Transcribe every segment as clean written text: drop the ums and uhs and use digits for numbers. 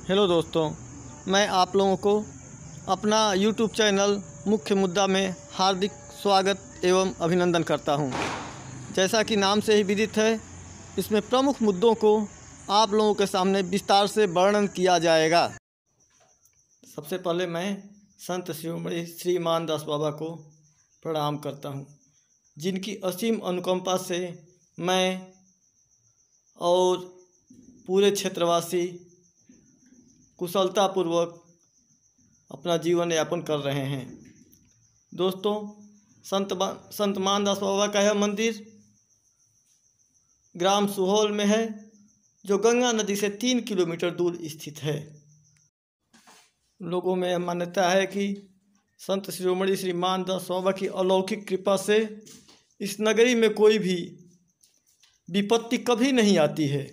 Hello दोस्तों, मैं आप लोगों को अपना यूट्यूब चैनल मुख्य मुद्दा में हार्दिक स्वागत एवं अभिनंदन करता हूं। जैसा कि नाम से ही विदित है, इसमें प्रमुख मुद्दों को आप लोगों के सामने विस्तार से वर्णन किया जाएगा। सबसे पहले मैं संत शिरोमणि श्री मानदास बाबा को प्रणाम करता हूं, जिनकी असीम अनुकंपा से मैं और पूरे क्षेत्रवासी कुशलतापूर्वक अपना जीवन यापन कर रहे हैं। दोस्तों, संत मानदास बाबा का यह मंदिर ग्राम सुहौल में है, जो गंगा नदी से 3 किलोमीटर दूर स्थित है। लोगों में यह मान्यता है कि संत शिरोमणि श्री मानदास बाबा की अलौकिक कृपा से इस नगरी में कोई भी विपत्ति कभी नहीं आती है।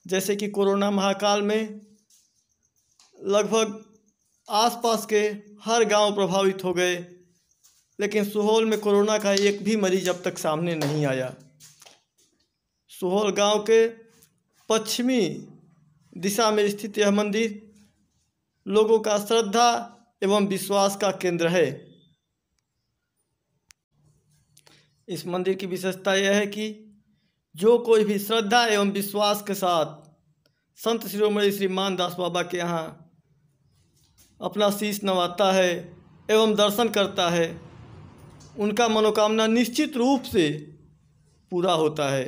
जैसे कि कोरोना महाकाल में लगभग आसपास के हर गांव प्रभावित हो गए, लेकिन सुहौल में कोरोना का एक भी मरीज अब तक सामने नहीं आया। सुहौल गांव के पश्चिमी दिशा में स्थित यह मंदिर लोगों का श्रद्धा एवं विश्वास का केंद्र है। इस मंदिर की विशेषता यह है कि जो कोई भी श्रद्धा एवं विश्वास के साथ संत शिरोमणि श्री मानदास बाबा के यहाँ अपना शीश नवाता है एवं दर्शन करता है, उनका मनोकामना निश्चित रूप से पूरा होता है।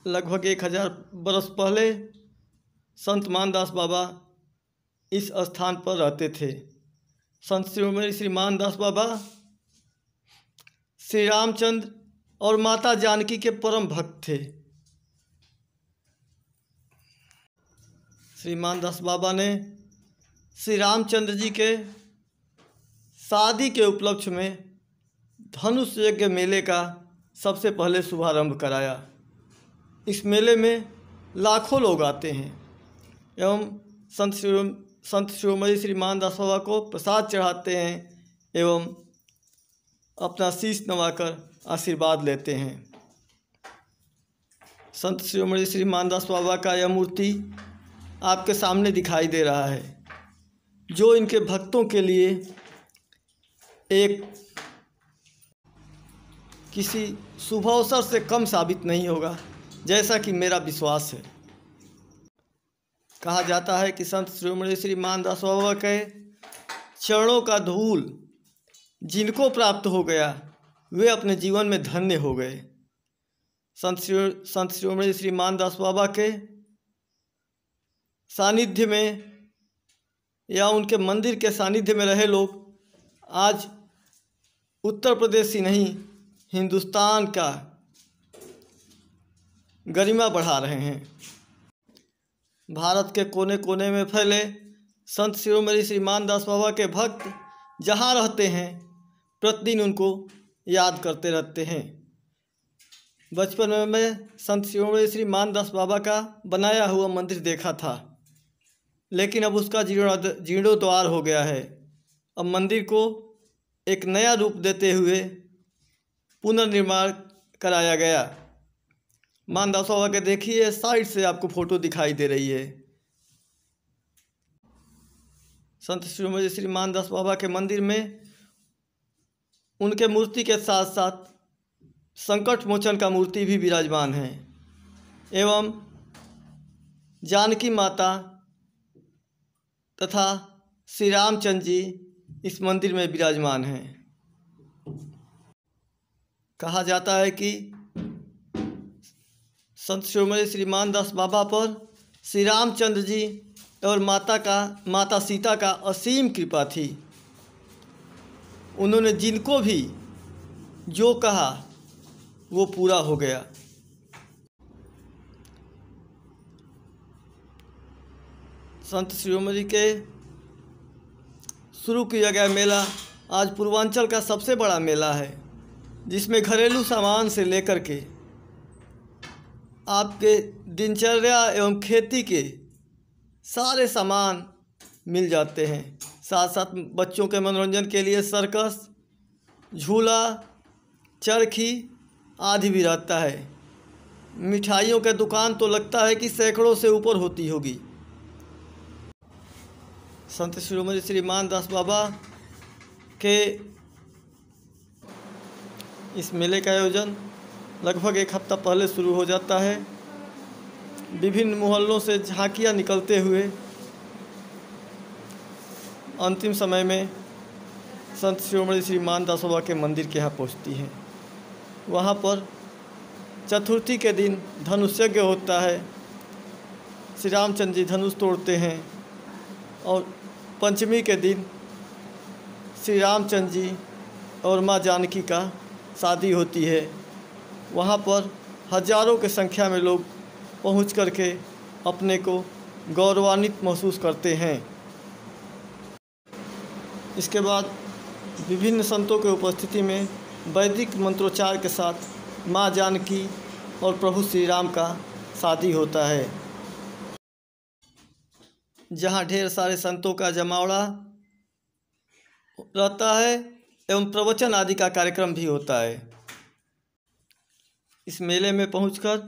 लगभग 1000 बरस पहले संत मानदास बाबा इस स्थान पर रहते थे। संत शिरोमणि श्री मानदास बाबा श्री रामचंद्र और माता जानकी के परम भक्त थे। श्री मानदास बाबा ने श्री रामचंद्र जी के शादी के उपलक्ष्य में धनुष यज्ञ मेले का सबसे पहले शुभारंभ कराया। इस मेले में लाखों लोग आते हैं एवं संत शिरोमणि श्री मानदास बाबा को प्रसाद चढ़ाते हैं एवं अपना शीश नवाकर आशीर्वाद लेते हैं। संत शिरोमणि श्री मानदास बाबा का यह मूर्ति आपके सामने दिखाई दे रहा है, जो इनके भक्तों के लिए एक किसी शुभ अवसर से कम साबित नहीं होगा, जैसा कि मेरा विश्वास है। कहा जाता है कि संत शिरोमणि श्री मानदास बाबा के चरणों का धूल जिनको प्राप्त हो गया, वे अपने जीवन में धन्य हो गए। संत शिरोमणि श्री मानदास बाबा के सानिध्य में या उनके मंदिर के सानिध्य में रहे लोग आज उत्तर प्रदेश ही नहीं, हिंदुस्तान का गरिमा बढ़ा रहे हैं। भारत के कोने कोने में फैले संत शिरोमणि श्री मानदास बाबा के भक्त जहाँ रहते हैं, प्रतिदिन उनको याद करते रहते हैं। बचपन में मैं संत शिरोमणि श्री मानदास बाबा का बनाया हुआ मंदिर देखा था, लेकिन अब उसका जीर्णोद्धार हो गया है। अब मंदिर को एक नया रूप देते हुए पुनर्निर्माण कराया गया। मानदास बाबा के देखिए, साइड से आपको फोटो दिखाई दे रही है। संत शिरोमणि श्री मानदास बाबा के मंदिर में उनके मूर्ति के साथ साथ संकट मोचन का मूर्ति भी विराजमान है एवं जानकी माता तथा श्री रामचंद्र जी इस मंदिर में विराजमान हैं। कहा जाता है कि संत शिरोमणि श्री मानदास बाबा पर श्री रामचंद्र जी और माता सीता का असीम कृपा थी। उन्होंने जिनको भी जो कहा वो पूरा हो गया। संत शिरोमणि के शुरू किया गया मेला आज पूर्वांचल का सबसे बड़ा मेला है, जिसमें घरेलू सामान से लेकर के आपके दिनचर्या एवं खेती के सारे सामान मिल जाते हैं। साथ साथ बच्चों के मनोरंजन के लिए सर्कस, झूला, चरखी आदि भी रहता है। मिठाइयों के दुकान तो लगता है कि सैकड़ों से ऊपर होती होगी। संत शिरोमणि श्री मानदास बाबा के इस मेले का आयोजन लगभग एक हफ्ता पहले शुरू हो जाता है। विभिन्न मोहल्लों से झांकियाँ निकलते हुए अंतिम समय में संत शिरोमणि श्री मानदास बाबा के मंदिर के यहाँ पहुँचती हैं। वहाँ पर चतुर्थी के दिन धनुष यज्ञ होता है। श्री रामचंद्र जी धनुष तोड़ते हैं और पंचमी के दिन श्री रामचंद्र जी और माँ जानकी का शादी होती है। वहाँ पर हजारों की संख्या में लोग पहुँच करके अपने को गौरवान्वित महसूस करते हैं। इसके बाद विभिन्न संतों के उपस्थिति में वैदिक मंत्रोच्चार के साथ माँ जानकी और प्रभु श्री राम का शादी होता है, जहाँ ढेर सारे संतों का जमावड़ा रहता है एवं प्रवचन आदि का कार्यक्रम भी होता है। इस मेले में पहुंचकर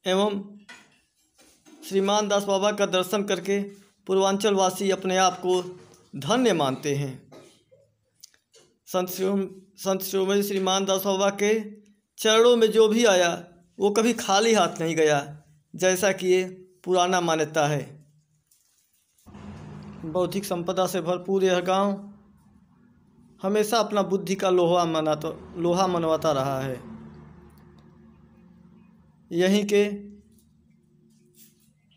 एवं श्री मानदास बाबा का दर्शन करके पूर्वांचल वासी अपने आप को धन्य मानते हैं। संत शिरोमणि श्री मानदास बाबा के चरणों में जो भी आया वो कभी खाली हाथ नहीं गया, जैसा कि ये पुराना मान्यता है। बौद्धिक संपदा से भरपूर यह गांव हमेशा अपना बुद्धि का लोहा मनवाता रहा है। यहीं के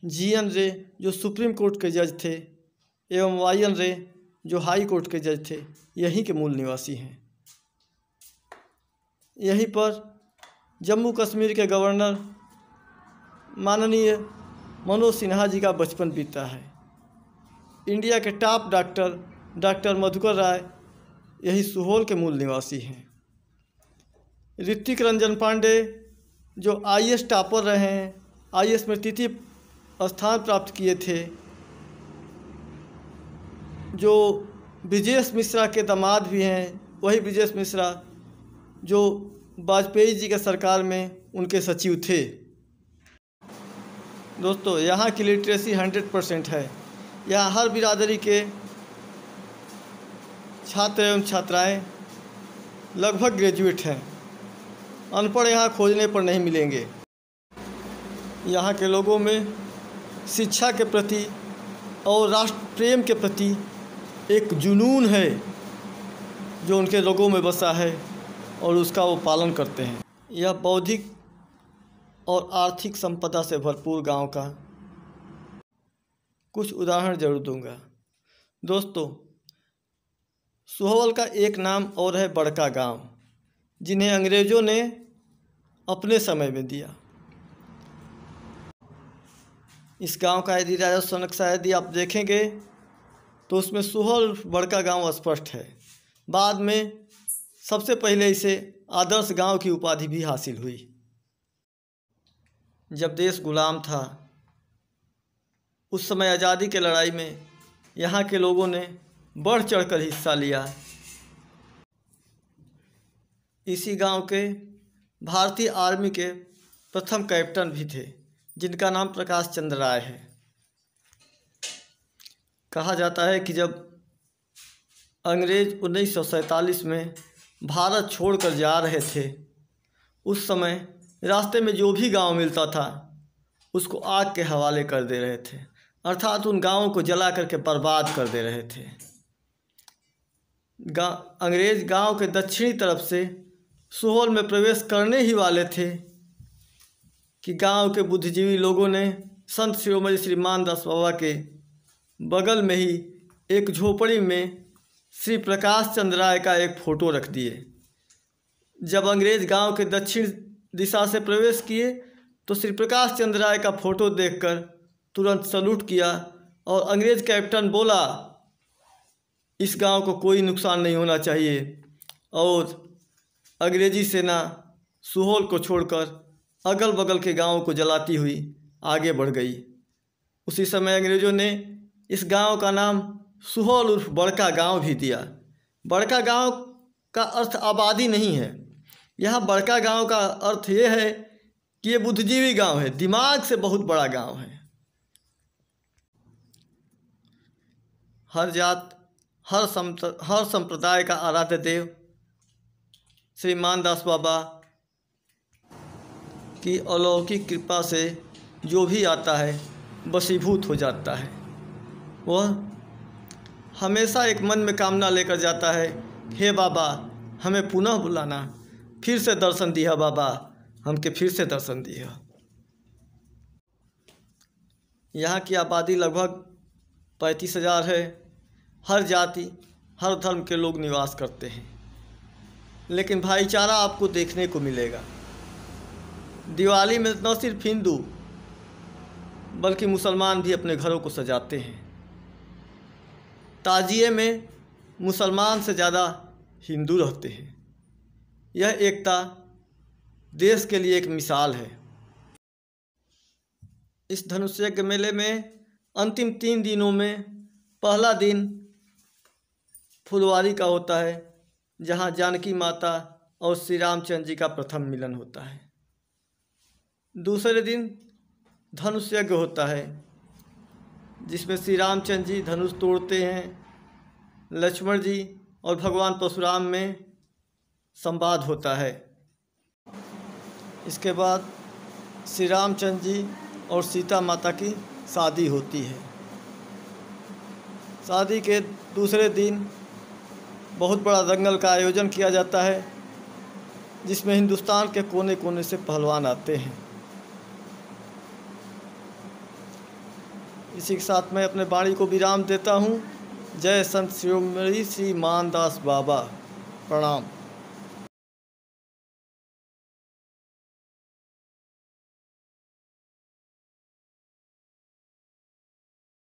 जीएन रे जो सुप्रीम कोर्ट के जज थे एवं वाईएन रे जो हाई कोर्ट के जज थे, यहीं के मूल निवासी हैं। यहीं पर जम्मू कश्मीर के गवर्नर माननीय मनोज सिन्हा जी का बचपन बीता है। इंडिया के टॉप डॉक्टर मधुकर राय यही सुहोल के मूल निवासी हैं। ऋतिक रंजन पांडे जो आईएएस टॉपर रहे हैं, आईएएस में तृतीय स्थान प्राप्त किए थे, जो ब्रिजेश मिश्रा के दामाद भी हैं, वही ब्रिजेश मिश्रा जो वाजपेयी जी के सरकार में उनके सचिव थे। दोस्तों, यहाँ की लिटरेसी 100% है। यहाँ हर बिरादरी के छात्र एवं छात्राएं लगभग ग्रेजुएट हैं। अनपढ़ यहाँ खोजने पर नहीं मिलेंगे। यहाँ के लोगों में शिक्षा के प्रति और राष्ट्र प्रेम के प्रति एक जुनून है जो उनके लोगों में बसा है और उसका वो पालन करते हैं। यह बौद्धिक और आर्थिक संपदा से भरपूर गांव का कुछ उदाहरण जरूर दूंगा। दोस्तों, सुहोल का एक नाम और है बड़का गांव, जिन्हें अंग्रेज़ों ने अपने समय में दिया। इस गांव का यदि राजस्व नक्शा यदि आप देखेंगे तो उसमें सुहोल बड़का गांव स्पष्ट है। बाद में सबसे पहले इसे आदर्श गांव की उपाधि भी हासिल हुई। जब देश गुलाम था उस समय आज़ादी के लड़ाई में यहाँ के लोगों ने बढ़ चढ़कर हिस्सा लिया। इसी गांव के भारतीय आर्मी के प्रथम कैप्टन भी थे, जिनका नाम प्रकाश चंद्र राय है। कहा जाता है कि जब अंग्रेज़ 1947 में भारत छोड़कर जा रहे थे, उस समय रास्ते में जो भी गांव मिलता था उसको आग के हवाले कर दे रहे थे, अर्थात उन गांवों को जला करके बर्बाद कर दे रहे थे। अंग्रेज़ गांव के दक्षिणी तरफ से सुहोल में प्रवेश करने ही वाले थे कि गांव के बुद्धिजीवी लोगों ने संत शिरोमणि श्री मानदास बाबा के बगल में ही एक झोपड़ी में श्री प्रकाश चंद्र राय का एक फ़ोटो रख दिए। जब अंग्रेज़ गांव के दक्षिण दिशा से प्रवेश किए तो श्री प्रकाश चंद्र राय का फ़ोटो देखकर तुरंत सल्यूट किया और अंग्रेज़ कैप्टन बोला, इस गांव को कोई नुकसान नहीं होना चाहिए। और अंग्रेज़ी सेना सुहोल को छोड़कर अगल बगल के गांवों को जलाती हुई आगे बढ़ गई। उसी समय अंग्रेज़ों ने इस गांव का नाम सुहोल उर्फ बड़का गांव भी दिया। बड़का गांव का अर्थ आबादी नहीं है। यहाँ बड़का गांव का अर्थ ये है कि ये बुद्धिजीवी गांव है, दिमाग से बहुत बड़ा गांव है। हर जात, हर संप्रदाय का आराध्य देव श्री मानदास बाबा की अलौकिक कृपा से जो भी आता है वशीभूत हो जाता है। वह हमेशा एक मन में कामना लेकर जाता है, हे बाबा हमें पुनः बुलाना, फिर से दर्शन दिया बाबा, हमके फिर से दर्शन दिया। यहाँ की आबादी लगभग 35,000 है। हर जाति, हर धर्म के लोग निवास करते हैं, लेकिन भाईचारा आपको देखने को मिलेगा। दिवाली में न सिर्फ हिंदू बल्कि मुसलमान भी अपने घरों को सजाते हैं। ताजिए में मुसलमान से ज़्यादा हिंदू रहते हैं। यह एकता देश के लिए एक मिसाल है। इस धनुष यज्ञ मेले में अंतिम 3 दिनों में पहला दिन फुलवारी का होता है, जहाँ जानकी माता और श्री रामचंद्र जी का प्रथम मिलन होता है। दूसरे दिन धनुष यज्ञ होता है, जिसमें श्री रामचंद्र जी धनुष तोड़ते हैं, लक्ष्मण जी और भगवान परशुराम में संवाद होता है। इसके बाद श्री रामचंद्र जी और सीता माता की शादी होती है। शादी के दूसरे दिन बहुत बड़ा दंगल का आयोजन किया जाता है, जिसमें हिंदुस्तान के कोने कोने से पहलवान आते हैं। इसी के साथ मैं अपने वाणी को विराम देता हूँ। जय संत शिरोमणि श्री मानदास बाबा। प्रणाम।